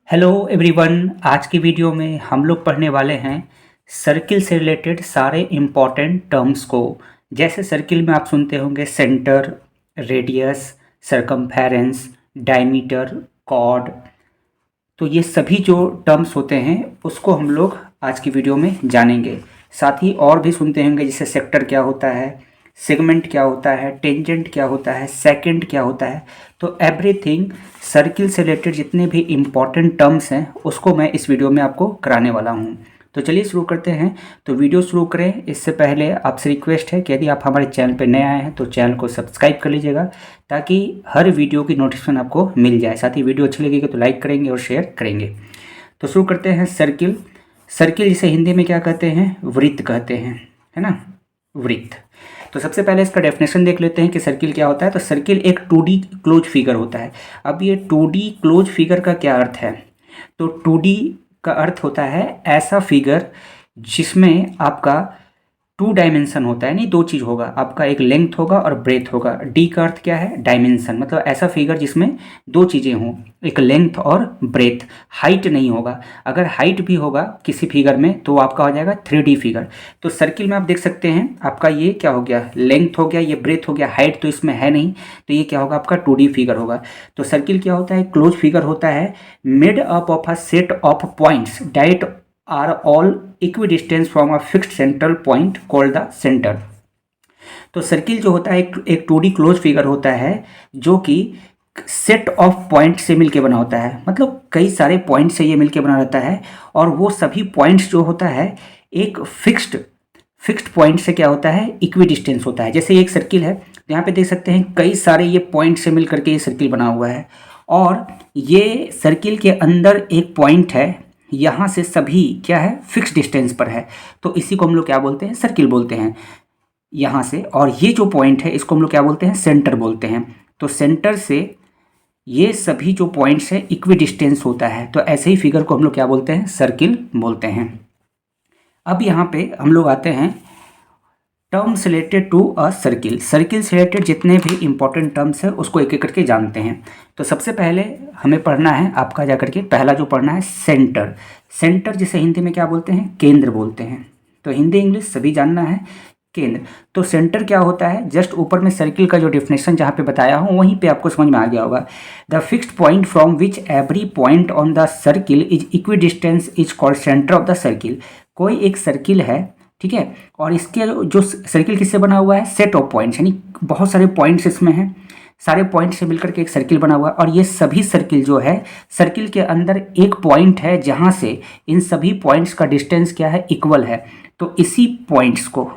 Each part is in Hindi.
Hello everyone. आज की वीडियो में हम लोग पढ़ने वाले हैं सर्किल से रिलेटेड सारे इम्पॉर्टेंट टर्म्स को। जैसे सर्किल में आप सुनते होंगे centre, radius, circumference, diameter, chord. तो ये सभी जो टर्म्स होते हैं उसको हम लोग आज की वीडियो में जानेंगे। साथ ही और भी सुनते होंगे जैसे सेक्टर क्या होता है, सेगमेंट क्या होता है, टेंजेंट क्या होता है, सेकंड क्या होता है। तो एवरीथिंग सर्किल से रिलेटेड जितने भी इम्पॉर्टेंट टर्म्स हैं उसको मैं इस वीडियो में आपको कराने वाला हूँ। तो चलिए शुरू करते हैं। तो वीडियो शुरू करें इससे पहले आपसे रिक्वेस्ट है कि यदि आप हमारे चैनल पर नए आए हैं तो चैनल को सब्सक्राइब कर लीजिएगा ताकि हर वीडियो की नोटिफिकेशन आपको मिल जाए। साथ ही वीडियो अच्छी लगेगी तो लाइक करेंगे और शेयर करेंगे। तो शुरू करते हैं। सर्किल, सर्किल जिसे हिंदी में क्या कहते हैं, वृत्त कहते हैं, है ना, वृत्त। तो सबसे पहले इसका डेफिनेशन देख लेते हैं कि सर्किल क्या होता है। तो सर्किल एक 2D क्लोज फिगर होता है। अब ये 2D क्लोज फिगर का क्या अर्थ है? तो 2D का अर्थ होता है ऐसा फिगर जिसमें आपका 2 डायमेंशन होता है, नहीं 2 चीज़ होगा, आपका एक लेंथ होगा और ब्रेथ होगा। डी का अर्थ क्या है? डायमेंशन, मतलब ऐसा फिगर जिसमें 2 चीज़ें हों, एक लेंथ और ब्रेथ। हाइट नहीं होगा। अगर हाइट भी होगा किसी फिगर में तो आपका हो जाएगा 3D फिगर। तो सर्किल में आप देख सकते हैं आपका ये क्या हो गया, लेंथ हो गया, ये ब्रेथ हो गया, हाइट तो इसमें है नहीं, तो ये क्या होगा, आपका 2D फिगर होगा। तो सर्किल क्या होता है? क्लोज फिगर होता है made up of a set of points that are all equidistant from a fixed central point called the center। तो सर्किल जो होता है एक 2D क्लोज फिगर होता है जो कि सेट ऑफ पॉइंट से मिलके बना होता है, मतलब कई सारे पॉइंट से ये मिलके बना रहता है। और वो सभी पॉइंट्स जो होता है एक फिक्स्ड पॉइंट से क्या होता है, इक्विडिस्टेंस होता है। जैसे एक सर्किल है, यहाँ पे देख सकते हैं कई सारे ये पॉइंट से मिल करके ये सर्किल बना हुआ है। और ये सर्किल के अंदर एक पॉइंट है, यहाँ से सभी क्या है, फिक्स डिस्टेंस पर है। तो इसी को हम लोग क्या बोलते हैं, सर्किल बोलते हैं यहाँ से। और ये जो पॉइंट है इसको हम लोग क्या बोलते हैं, सेंटर बोलते हैं। तो सेंटर से ये सभी जो पॉइंट्स है इक्वी डिस्टेंस होता है। तो ऐसे ही फिगर को हम लोग क्या बोलते हैं, सर्किल बोलते हैं। अब यहाँ पे हम लोग आते हैं terms related to a circle. Circle से रिलेटेड जितने भी इंपॉर्टेंट टर्म्स है उसको एक एक करके जानते हैं। तो सबसे पहले हमें पढ़ना है आपका जाकर के, पहला जो पढ़ना है सेंटर। सेंटर जिसे हिंदी में क्या बोलते हैं, केंद्र बोलते हैं। तो हिंदी इंग्लिश सभी जानना है, केंद्र। तो सेंटर क्या होता है, जस्ट ऊपर में सर्किल का जो डेफिनेशन जहाँ पे बताया हूँ वहीं पे आपको समझ में आ गया होगा। The fixed point from which every point on the circle is equi distance is called centre of the circle. कोई एक सर्किल है, ठीक है, और इसके जो सर्किल किससे बना हुआ है, सेट ऑफ पॉइंट्स, यानी बहुत सारे पॉइंट्स इसमें हैं, सारे पॉइंट से मिलकर के एक सर्किल बना हुआ है। और ये सभी सर्किल जो है, सर्किल के अंदर एक पॉइंट है जहाँ से इन सभी पॉइंट्स का डिस्टेंस क्या है, इक्वल है। तो इसी पॉइंट्स को,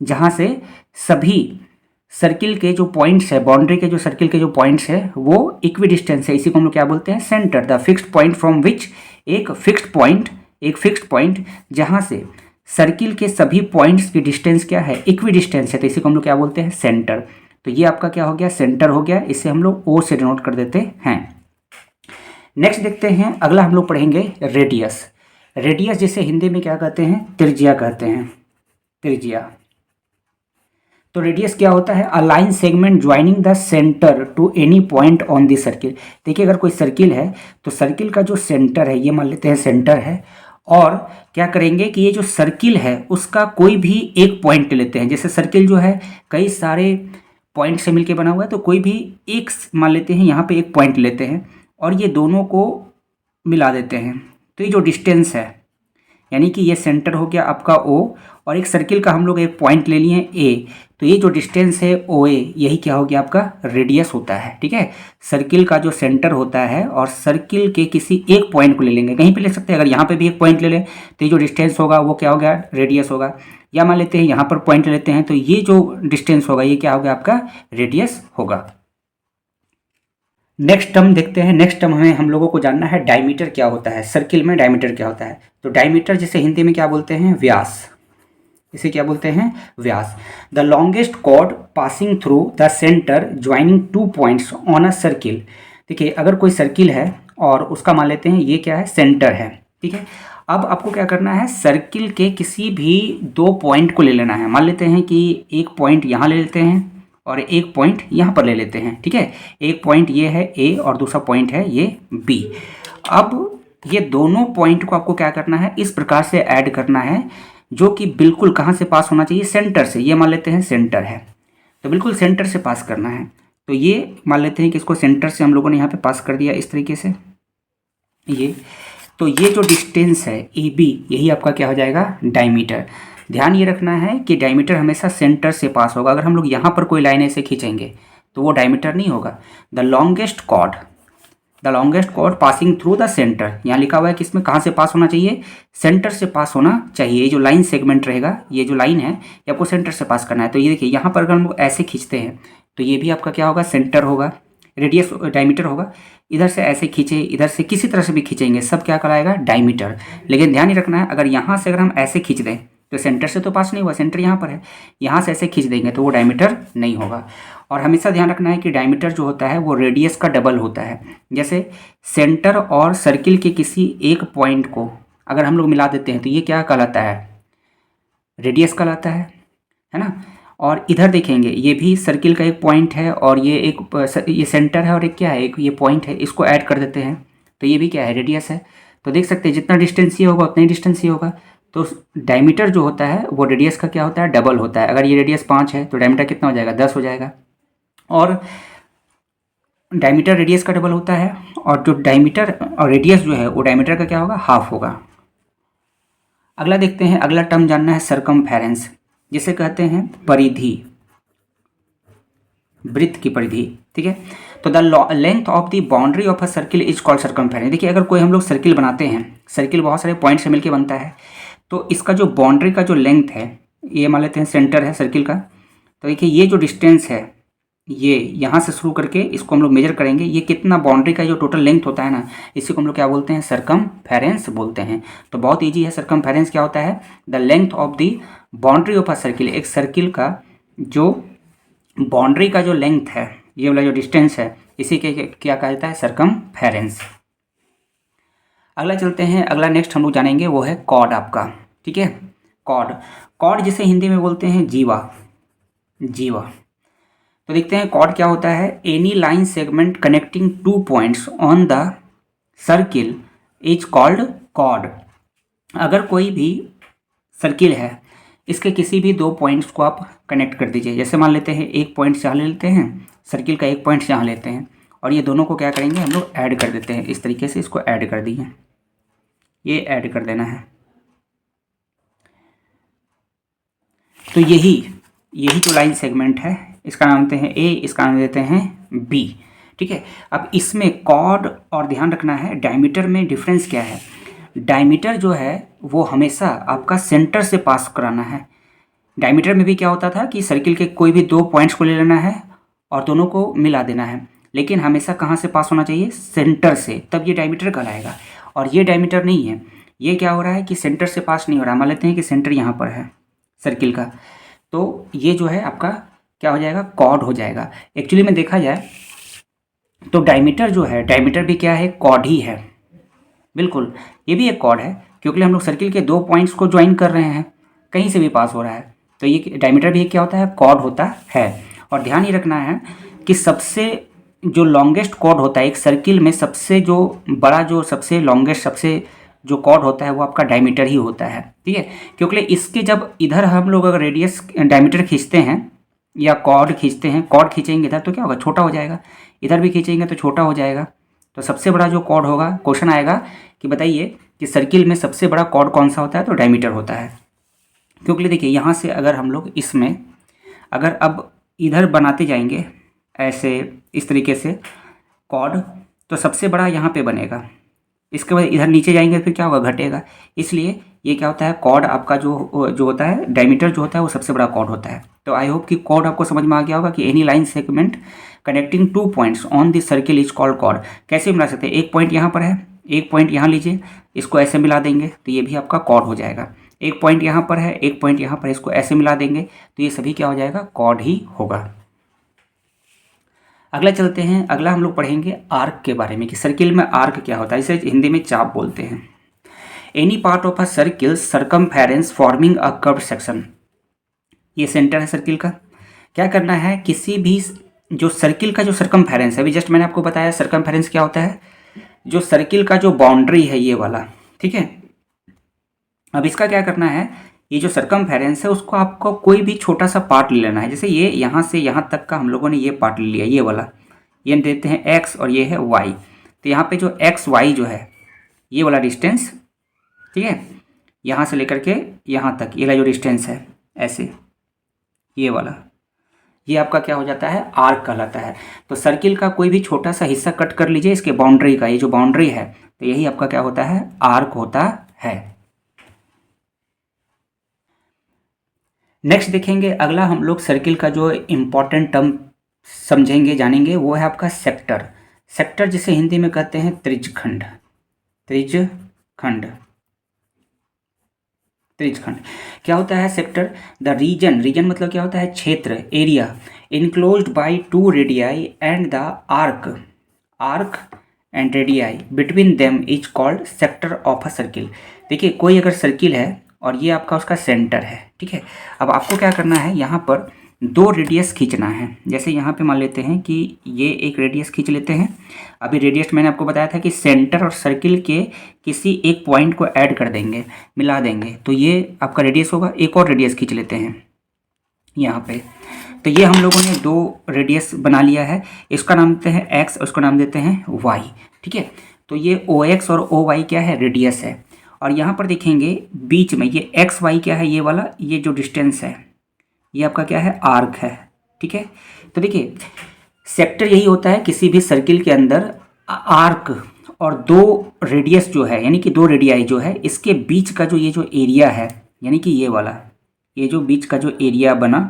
जहाँ से सभी सर्किल के जो पॉइंट्स है, बाउंड्री के जो सर्किल के जो पॉइंट्स है वो इक्वी डिस्टेंस है, इसी को हम लोग क्या बोलते हैं, centre. The fixed point from which, एक फिक्स्ड पॉइंट जहाँ से सर्किल के सभी पॉइंट्स की डिस्टेंस क्या है, इक्वी डिस्टेंस है, तो इसी को हम लोग क्या बोलते हैं, सेंटर। तो ये आपका क्या हो गया, सेंटर हो गया। इसे हम लोग ओ से डिनोट कर देते हैं। नेक्स्ट देखते हैं, अगला हम लोग पढ़ेंगे रेडियस। रेडियस जिसे हिंदी में क्या कहते हैं, त्रिज्या कहते हैं, त्रिज्या। तो रेडियस क्या होता है, a line segment joining the centre to any point on the circle. देखिए अगर कोई सर्किल है तो सर्किल का जो सेंटर है, ये मान लेते हैं सेंटर है, और क्या करेंगे कि ये जो सर्किल है उसका कोई भी एक पॉइंट लेते हैं। जैसे सर्किल जो है कई सारे पॉइंट से मिलके बना हुआ है, तो कोई भी एक मान लेते हैं, यहाँ पे एक पॉइंट लेते हैं और ये दोनों को मिला देते हैं। तो ये जो डिस्टेंस है, यानी कि ये सेंटर हो गया आपका ओ, और एक सर्किल का हम लोग एक पॉइंट ले लिए ए, तो ये जो डिस्टेंस है ओ ए, यही क्या हो गया, आपका रेडियस होता है। ठीक है, सर्किल का जो सेंटर होता है और सर्किल के किसी एक पॉइंट को ले लेंगे, कहीं पे ले सकते हैं, अगर यहाँ पे भी एक पॉइंट ले लें तो ये जो डिस्टेंस होगा वो क्या हो गया, रेडियस होगा। या मान लेते हैं यहाँ पर पॉइंट लेते हैं तो ये जो डिस्टेंस होगा ये क्या होगा, आपका रेडियस होगा। नेक्स्ट टर्म देखते हैं। नेक्स्ट टर्म हमें हम लोगों को जानना है डायमीटर क्या होता है, सर्किल में डायमीटर क्या होता है। तो डायमीटर जिसे हिंदी में क्या बोलते हैं, व्यास, इसे क्या बोलते हैं, व्यास। The longest chord passing through the centre joining 2 points on a circle. देखिए अगर कोई सर्किल है और उसका मान लेते हैं ये क्या है, सेंटर है, ठीक है। अब आपको क्या करना है, सर्किल के किसी भी 2 पॉइंट को ले लेना है। मान लेते हैं कि एक पॉइंट यहाँ ले लेते हैं और एक पॉइंट यहाँ पर ले लेते हैं, ठीक है। एक पॉइंट ये है ए और दूसरा पॉइंट है ये बी। अब ये दोनों पॉइंट को आपको क्या करना है, इस प्रकार से ऐड करना है जो कि बिल्कुल कहाँ से पास होना चाहिए, सेंटर से। ये मान लेते हैं सेंटर है, तो बिल्कुल सेंटर से पास करना है। तो ये मान लेते हैं कि इसको सेंटर से हम लोगों ने यहाँ पे पास कर दिया इस तरीके से ये। तो ये जो डिस्टेंस है ए बी, यही आपका क्या हो जाएगा, डायमीटर। ध्यान ये रखना है कि डायमीटर हमेशा सेंटर से पास होगा। अगर हम लोग यहाँ पर कोई लाइन ऐसे खींचेंगे तो वो डायमीटर नहीं होगा। The longest chord passing through the centre, यहाँ लिखा हुआ है कि इसमें कहाँ से पास होना चाहिए, सेंटर से पास होना चाहिए। ये जो लाइन सेगमेंट रहेगा, ये जो लाइन है, ये आपको सेंटर से पास करना है। तो ये देखिए यहाँ पर अगर हम लोग ऐसे खींचते हैं तो ये भी आपका क्या होगा, सेंटर होगा, रेडियस डायमीटर होगा। इधर से ऐसे खींचे, इधर से किसी तरह से भी खींचेंगे, सब क्या कहलाएगा, डायमीटर। लेकिन ध्यान ही रखना है, अगर यहाँ से अगर हम ऐसे खींच दें तो सेंटर से तो पास नहीं हुआ, सेंटर यहाँ पर है, यहाँ से ऐसे खींच देंगे तो वो डायमीटर नहीं होगा। और हमेशा ध्यान रखना है कि डायमीटर जो होता है वो रेडियस का डबल होता है। जैसे सेंटर और सर्किल के किसी एक पॉइंट को अगर हम लोग मिला देते हैं तो ये क्या कहलाता है, रेडियस कहलाता है ना। और इधर देखेंगे, ये भी सर्किल का एक पॉइंट है और ये सेंटर है और एक क्या है, एक ये पॉइंट है, इसको ऐड कर देते हैं तो ये भी क्या है, रेडियस है। तो देख सकते हैं जितना डिस्टेंस ये होगा उतना ही डिस्टेंस ये होगा। तो डायमीटर जो होता है वो रेडियस का क्या होता है, डबल होता है। अगर ये रेडियस 5 है तो डायमीटर कितना हो जाएगा, 10 हो जाएगा। और डायमीटर रेडियस का डबल होता है, और जो डायमीटर और रेडियस जो है वो डायमीटर का क्या होगा, हाफ होगा। अगला देखते हैं, अगला टर्म जानना है सरकमफेरेंस, जिसे कहते हैं परिधि, वृत्त की परिधि। ठीक है, तो the length of the boundary of a circle is called circumference. देखिए अगर कोई हम लोग सर्किल बनाते हैं, सर्किल बहुत सारे पॉइंट से मिलकर बनता है, तो इसका जो बाउंड्री का जो लेंथ है, ये मान लेते हैं सेंटर है सर्किल का। तो देखिए ये जो डिस्टेंस है, ये यहाँ से शुरू करके इसको हम लोग मेजर करेंगे, ये कितना बाउंड्री का जो टोटल लेंथ होता है ना, इसी को हम लोग क्या बोलते हैं, सरकमफेरेंस बोलते हैं। तो बहुत इजी है, सरकमफेरेंस क्या होता है, the length of the boundary of a circle. एक सर्किल का जो बाउंड्री का जो लेंथ है, ये वाला जो डिस्टेंस है, इसी के क्या कहता है, सरकमफेरेंस। अगला चलते हैं, अगला नेक्स्ट हम लोग जानेंगे वो है कॉर्ड आपका। ठीक है, कॉर्ड जिसे हिंदी में बोलते हैं जीवा। तो देखते हैं कॉर्ड क्या होता है। Any line segment connecting two points on the circle is called chord. अगर कोई भी सर्किल है, इसके किसी भी दो पॉइंट्स को आप कनेक्ट कर दीजिए। जैसे मान लेते हैं एक पॉइंट यहाँ ले लेते हैं, सर्किल का एक पॉइंट यहाँ लेते हैं, और ये दोनों को क्या करेंगे, हम लोग ऐड कर देते हैं। इस तरीके से इसको ऐड कर दिए, ये ऐड कर देना है। तो यही जो लाइन सेगमेंट है, इसका नाम देते हैं ए, इसका नाम देते हैं बी। ठीक है, अब इसमें कॉर्ड, और ध्यान रखना है डायमीटर में डिफरेंस क्या है। डायमीटर जो है वो हमेशा आपका सेंटर से पास कराना है। डायमीटर में भी क्या होता था कि सर्किल के कोई भी दो पॉइंट्स को ले लेना है और दोनों को मिला देना है, लेकिन हमेशा कहाँ से पास होना चाहिए, सेंटर से, तब ये डायमीटर कहलाएगा। और ये डायमीटर नहीं है, ये क्या हो रहा है कि सेंटर से पास नहीं हो रहा। मान लेते हैं कि सेंटर यहाँ पर है सर्किल का, तो ये जो है आपका क्या हो जाएगा, कॉर्ड हो जाएगा। एक्चुअली में देखा जाए तो डायमीटर जो है, डायमीटर भी क्या है, कॉर्ड ही है। बिल्कुल, ये भी एक कॉर्ड है, क्योंकि हम लोग सर्किल के दो पॉइंट्स को ज्वाइन कर रहे हैं, कहीं से भी पास हो रहा है, तो ये डायमीटर भी क्या होता है, कॉर्ड होता है। और ध्यान ही रखना है कि सबसे जो लॉन्गेस्ट कॉर्ड होता है एक सर्किल में, सबसे जो बड़ा, जो सबसे लॉन्गेस्ट, सबसे जो कॉर्ड होता है वो आपका डायमीटर ही होता है। ठीक है, क्योंकि इसके जब इधर हम लोग अगर रेडियस डायमीटर खींचते हैं या कॉर्ड खींचते हैं, कॉर्ड खींचेंगे इधर तो क्या होगा, छोटा हो जाएगा, इधर भी खींचेंगे तो छोटा हो जाएगा। तो सबसे बड़ा जो कॉर्ड होगा, क्वेश्चन आएगा कि बताइए कि सर्किल में सबसे बड़ा कॉर्ड कौन सा होता है, तो डायमीटर होता है। क्योंकि देखिए यहाँ से अगर हम लोग इसमें अगर अब इधर बनाते जाएंगे ऐसे इस तरीके से कॉर्ड, तो सबसे बड़ा यहाँ पे बनेगा, इसके बाद इधर नीचे जाएंगे फिर क्या होगा, घटेगा। इसलिए ये क्या होता है, कॉर्ड आपका जो होता है, डायमीटर जो होता है वो सबसे बड़ा कॉर्ड होता है। तो आई होप कि कॉर्ड आपको समझ में आ गया होगा कि any line segment connecting two points on the circle is called chord. कैसे मिला सकते हैं, एक पॉइंट यहाँ पर है, एक पॉइंट यहाँ लीजिए, इसको ऐसे मिला देंगे तो ये भी आपका कॉर्ड हो जाएगा। एक पॉइंट यहाँ पर है, एक पॉइंट यहाँ पर, इसको ऐसे मिला देंगे तो ये सभी क्या हो जाएगा, कॉर्ड ही होगा। अगला चलते हैं, अगला हम लोग पढ़ेंगे आर्क के बारे में, कि सर्किल में आर्क क्या होता है, इसे हिंदी में चाप बोलते हैं। Any part of a circle circumference forming a curve section. ये सेंटर है सर्किल का। क्या करना है, किसी भी जो सर्किल का जो सरकमफेरेंस है, अभी जस्ट मैंने आपको बताया सरकमफेरेंस क्या होता है, जो सर्किल का जो बाउंड्री है ये वाला, ठीक है। अब इसका क्या करना है, ये जो सरकमफेरेंस है उसको आपको कोई भी छोटा सा पार्ट ले लेना है। जैसे ये यहाँ से यहाँ तक का हम लोगों ने ये पार्ट ले लिया, ये वाला, ये देते हैं एक्स और ये है वाई। तो यहाँ पे जो एक्स वाई जो है ये वाला डिस्टेंस, ठीक है, यहाँ से लेकर के यहाँ तक ये वाला जो डिस्टेंस है ऐसे, ये वाला, ये आपका क्या हो जाता है, आर्क कहलाता है। तो सर्किल का कोई भी छोटा सा हिस्सा कट कर लीजिए इसके बाउंड्री का, ये जो बाउंड्री है, तो यही आपका क्या होता है, आर्क होता है। नेक्स्ट देखेंगे, अगला हम लोग सर्किल का जो इम्पॉर्टेंट टर्म समझेंगे जानेंगे वो है आपका सेक्टर। सेक्टर जिसे हिंदी में कहते हैं त्रिज्यखंड। त्रिज्यखंड, त्रिज्यखंड क्या होता है सेक्टर, द रीजन, रीजन मतलब क्या होता है, क्षेत्र, area, enclosed by two radii and the arc, arc and radii between them is called sector of a circle. देखिए कोई अगर सर्किल है और ये आपका उसका सेंटर है, ठीक है। अब आपको क्या करना है, यहाँ पर दो रेडियस खींचना है। जैसे यहाँ पे मान लेते हैं कि ये एक रेडियस खींच लेते हैं। अभी रेडियस मैंने आपको बताया था कि सेंटर और सर्किल के किसी एक पॉइंट को ऐड कर देंगे, मिला देंगे, तो ये आपका रेडियस होगा। एक और रेडियस खींच लेते हैं यहाँ पे, तो ये हम लोगों ने दो रेडियस बना लिया है। इसका नाम देते हैं एक्स, उसका नाम देते हैं वाई, ठीक है। तो ये ओ एक्स और ओ वाई क्या है, रेडियस है। और यहाँ पर देखेंगे बीच में ये एक्स वाई क्या है, ये वाला, ये जो डिस्टेंस है ये आपका क्या है, आर्क है, ठीक है। तो देखिए सेक्टर यही होता है किसी भी सर्किल के अंदर, आर्क और दो रेडियस जो है, यानी कि दो रेडियाई जो है, इसके बीच का जो ये जो एरिया है, यानी कि ये वाला, ये जो बीच का जो एरिया बना,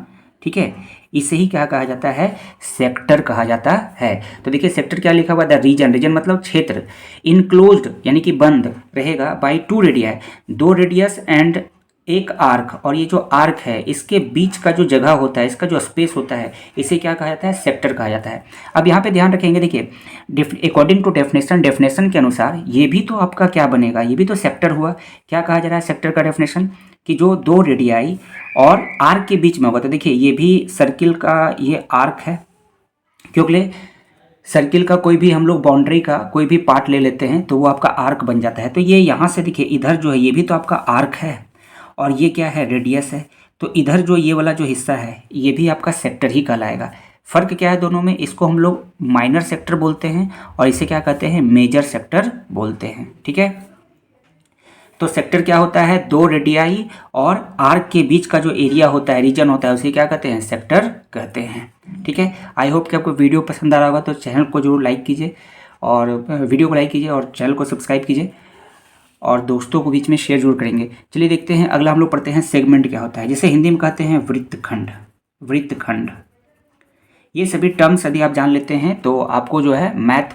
ठीक है, इसे ही क्या कहा जाता है, सेक्टर कहा जाता है। तो देखिए सेक्टर क्या लिखा हुआ है, द रीजन, रीजन मतलब क्षेत्र, इनक्लोज्ड यानी कि बंद रहेगा, बाय टू रेडियाई, दो रेडियस एंड एक आर्क, और ये जो आर्क है इसके बीच का जो जगह होता है, इसका जो स्पेस होता है, इसे क्या कहा जाता है, सेक्टर कहा जाता है। अब यहाँ पे ध्यान रखेंगे, देखिए अकॉर्डिंग टू डेफिनेशन, डेफिनेशन के अनुसार ये भी तो आपका क्या बनेगा, ये भी तो सेक्टर हुआ। क्या कहा जा रहा है सेक्टर का डेफिनेशन, कि जो दो रेडियाई और आर्क के बीच में होगा। तो देखिए ये भी सर्किल का ये आर्क है, क्योंकि सर्किल का कोई भी हम लोग बाउंड्री का कोई भी पार्ट ले लेते हैं तो वो आपका आर्क बन जाता है। तो ये यहाँ से देखिए इधर जो है ये भी तो आपका आर्क है, और ये क्या है, रेडियस है। तो इधर जो ये वाला जो हिस्सा है ये भी आपका सेक्टर ही कहलाएगा। फ़र्क क्या है दोनों में, इसको हम लोग माइनर सेक्टर बोलते हैं और इसे क्या कहते हैं, मेजर सेक्टर बोलते हैं, ठीक है। तो सेक्टर क्या होता है, दो रेडियाई और आर्क के बीच का जो एरिया होता है, रीजन होता है, उसे क्या कहते हैं, सेक्टर कहते हैं, ठीक है। आई होप कि आपको वीडियो पसंद आ रहा होगा, तो चैनल को जरूर लाइक कीजिए, और वीडियो को लाइक कीजिए और चैनल को सब्सक्राइब कीजिए, और दोस्तों को बीच में शेयर जरूर करेंगे। चलिए देखते हैं अगला हम लोग पढ़ते हैं सेगमेंट क्या होता है, जिसे हिंदी में कहते हैं वृत्तखंड। वृत्तखंड, ये सभी टर्म्स यदि आप जान लेते हैं तो आपको जो है मैथ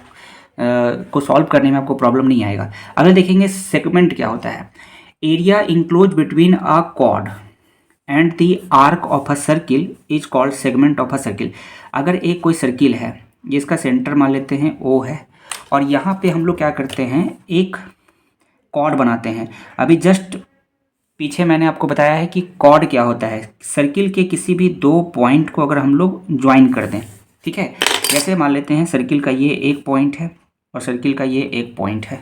को सॉल्व करने में आपको प्रॉब्लम नहीं आएगा। अगला देखेंगे सेगमेंट क्या होता है, area enclose between a cord and the arc of a circle is called segment of a circle. अगर एक कोई सर्किल है जिसका सेंटर मान लेते हैं ओ है, और यहाँ पे हम लोग क्या करते हैं, एक कॉर्ड बनाते हैं। अभी जस्ट पीछे मैंने आपको बताया है कि कॉर्ड क्या होता है, सर्किल के किसी भी दो पॉइंट को अगर हम लोग ज्वाइन कर दें, ठीक है। जैसे मान लेते हैं सर्किल का ये एक पॉइंट है और सर्किल का ये एक पॉइंट है,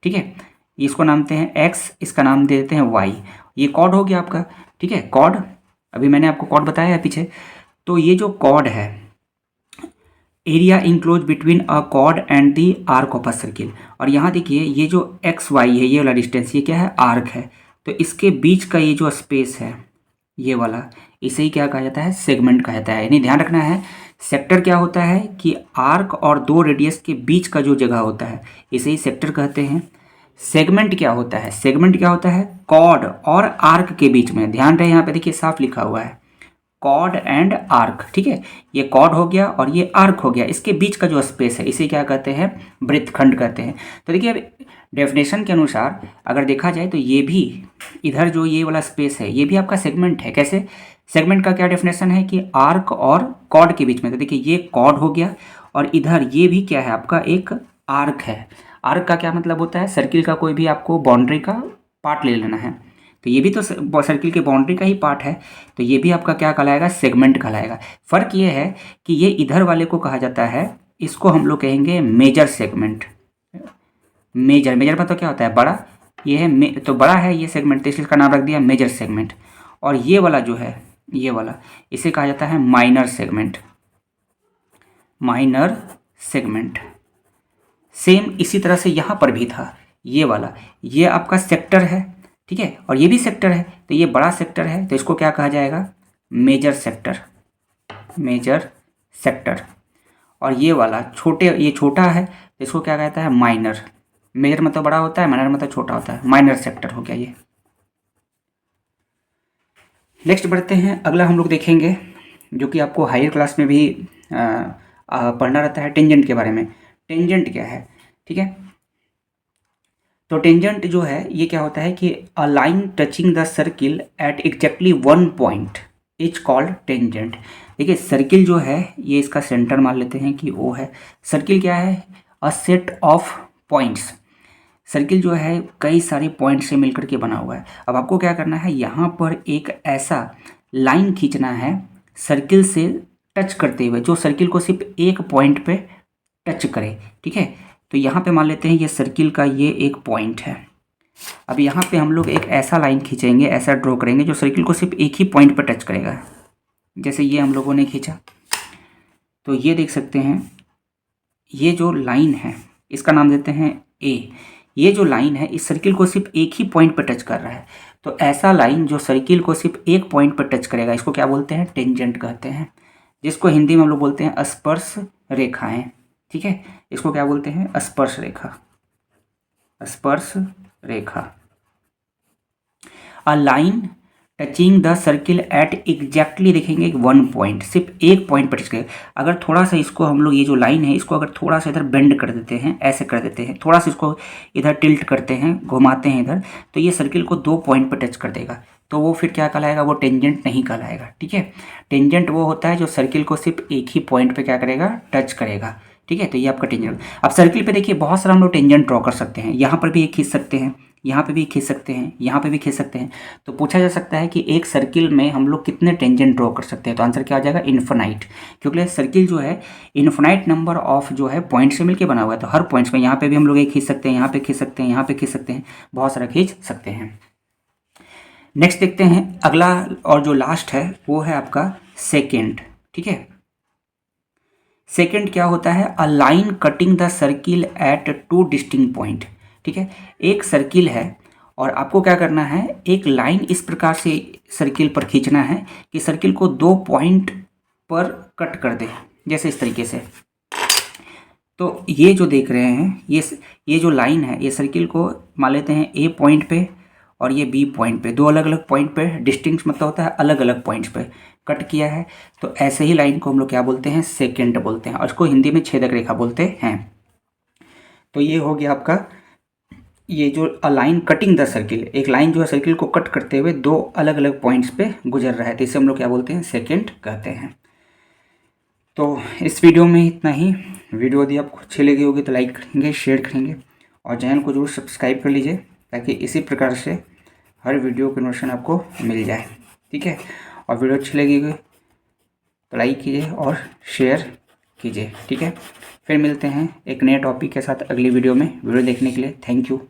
ठीक है। इसको नाम देते हैं एक्स, इसका नाम दे देते हैं वाई। ये कॉर्ड हो गया आपका, ठीक है, कॉर्ड। अभी मैंने आपको कॉर्ड बताया है पीछे। तो ये जो कॉर्ड है, area enclose between a cord and the arc of a circle, और यहाँ देखिए ये जो एक्स वाई है, ये वाला डिस्टेंस, ये क्या है, आर्क है। तो इसके बीच का ये जो स्पेस है ये वाला, इसे ही क्या कहा जाता है, सेगमेंट कहा जाता है। यानी ध्यान रखना है, सेक्टर क्या होता है कि आर्क और दो रेडियस के बीच का जो जगह होता है, इसे ही सेक्टर कहते हैं। सेगमेंट क्या होता है, सेगमेंट क्या होता है, कॉर्ड और आर्क के बीच में, ध्यान रहे यहाँ पे देखिए साफ लिखा हुआ है, कॉर्ड एंड आर्क, ठीक है। ये कॉर्ड हो गया और ये आर्क हो गया, इसके बीच का जो स्पेस है इसे क्या कहते हैं, वृत्तखंड कहते हैं। तो देखिए डेफिनेशन के अनुसार अगर देखा जाए तो ये भी, इधर जो ये वाला स्पेस है ये भी आपका सेगमेंट है। कैसे, सेगमेंट का क्या डेफिनेशन है कि आर्क और कॉर्ड के बीच में। तो देखिए ये कॉर्ड हो गया और इधर ये भी क्या है, आपका एक आर्क है। आर्क का क्या मतलब होता है, सर्किल का कोई भी आपको बाउंड्री का पार्ट ले लेना है, तो ये भी तो सर्किल के बाउंड्री का ही पार्ट है, तो ये भी आपका क्या कहलाएगा, सेगमेंट कहलाएगा। फ़र्क ये है कि ये इधर वाले को कहा जाता है, इसको हम लोग कहेंगे मेजर सेगमेंट, मेजर, मेजर मतलब क्या होता है, बड़ा, ये है तो बड़ा है ये सेगमेंट, तो इसलिए इसका नाम रख दिया मेजर सेगमेंट। और ये वाला जो है, ये वाला, इसे कहा जाता है minor segment, minor segment. Same इसी तरह से यहाँ पर भी था, ये वाला, ये आपका सेक्टर है, ठीक है, और ये भी सेक्टर है, तो ये बड़ा सेक्टर है, तो इसको क्या कहा जाएगा, मेजर सेक्टर, मेजर सेक्टर। और ये वाला छोटे, ये छोटा है, तो इसको क्या कहता है, माइनर। मेजर मतलब बड़ा होता है, माइनर मतलब छोटा होता है, माइनर सेक्टर हो गया ये। नेक्स्ट बढ़ते हैं, अगला हम लोग देखेंगे जो कि आपको हायर क्लास में भी पढ़ना रहता है, टेंजेंट के बारे में। टेंजेंट क्या है, ठीक है, तो टेंजेंट जो है ये क्या होता है कि अ line touching the circle at exactly one point is called tangent. देखिए सर्किल जो है ये इसका सेंटर मान लेते हैं कि ओ है। सर्किल क्या है, अ सेट ऑफ पॉइंट्स। सर्किल जो है कई सारे पॉइंट से मिलकर के बना हुआ है। अब आपको क्या करना है, यहाँ पर एक ऐसा लाइन खींचना है सर्किल से टच करते हुए, जो सर्किल को सिर्फ एक पॉइंट पे टच करे, ठीक है। तो यहाँ पे मान लेते हैं ये सर्किल का ये एक पॉइंट है। अब यहाँ पे हम लोग एक ऐसा लाइन खींचेंगे, ऐसा ड्रॉ करेंगे जो सर्किल को सिर्फ एक ही पॉइंट पर टच करेगा। जैसे ये हम लोगों ने खींचा, तो ये देख सकते हैं ये जो लाइन है इसका नाम देते हैं ए। ये जो लाइन है इस सर्किल को सिर्फ एक ही पॉइंट पर टच कर रहा है। तो ऐसा लाइन जो सर्किल को सिर्फ एक पॉइंट पर टच करेगा, इसको क्या बोलते हैं, टेंजेंट कहते हैं, जिसको हिंदी में हम लोग बोलते हैं स्पर्श रेखाएं, ठीक है। इसको क्या बोलते हैं, स्पर्श रेखा, स्पर्श रेखा। A line touching the circle at exactly, देखेंगे वन पॉइंट, सिर्फ एक पॉइंट पर टच करेगा। अगर थोड़ा सा इसको हम लोग, ये जो लाइन है इसको अगर थोड़ा सा इधर बेंड कर देते हैं, ऐसे कर देते हैं, थोड़ा सा इसको इधर टिल्ट करते हैं, घुमाते हैं इधर, तो ये सर्किल को दो पॉइंट पर टच कर देगा। तो वो फिर क्या कहलाएगा, वो टेंजेंट नहीं कहलाएगा, ठीक है। टेंजेंट वो होता है जो सर्किल को सिर्फ एक ही पॉइंट पे क्या करेगा, टच करेगा, ठीक है। तो ये आपका टेंजेंट। अब सर्किल पे देखिए बहुत सारा हम लोग टेंजेंट ड्रॉ कर सकते हैं, यहाँ पर भी एक खींच सकते हैं, यहाँ पे भी खींच सकते हैं, यहाँ पे भी खींच सकते हैं। तो पूछा जा सकता है कि एक सर्किल में हम लोग कितने टेंजेंट ड्रॉ कर सकते हैं, तो आंसर क्या आ जाएगा, इन्फिनाइट। क्योंकि सर्किल जो है इन्फिनाइट नंबर ऑफ जो है पॉइंट से मिलकर बना हुआ है, तो हर पॉइंट्स में यहाँ पे भी हम लोग एक खींच सकते हैं, यहाँ पे खींच सकते हैं, यहाँ पे खींच सकते हैं, बहुत सारा खींच सकते हैं। नेक्स्ट देखते हैं अगला और जो लास्ट है वो है आपका सेकेंड, ठीक है। सेकेंड क्या होता है, a line cutting the circle eight two distinct point, ठीक है। एक सर्किल है और आपको क्या करना है, एक लाइन इस प्रकार से सर्किल पर खींचना है कि सर्किल को दो पॉइंट पर कट कर दे, जैसे इस तरीके से। तो ये जो देख रहे हैं ये जो लाइन है ये सर्किल को मान लेते हैं ए पॉइंट पे और ये बी पॉइंट पे, दो अलग अलग पॉइंट पे, डिस्टिंक्ट मतलब होता है अलग अलग पॉइंट्स पे कट किया है। तो ऐसे ही लाइन को हम लोग क्या बोलते हैं, सेकेंड बोलते हैं, और इसको हिंदी में छेदक रेखा बोलते हैं। तो ये हो गया आपका, ये जो a line cutting the circle, एक लाइन जो है सर्किल को कट करते हुए दो अलग अलग पॉइंट्स पे गुजर रहा है, तो इसे हम लोग क्या बोलते हैं, सेकेंड कहते हैं। तो इस वीडियो में इतना ही। वीडियो यदि आपको अच्छी लगी होगी तो लाइक करेंगे, शेयर करेंगे और चैनल को जरूर सब्सक्राइब कर लीजिए, ताकि इसी प्रकार से हर वीडियो की नोटिफिकेशन आपको मिल जाए, ठीक है। और वीडियो अच्छी लगी तो लाइक कीजिए और शेयर कीजिए, ठीक है। फिर मिलते हैं एक नए टॉपिक के साथ अगली वीडियो में। वीडियो देखने के लिए थैंक यू।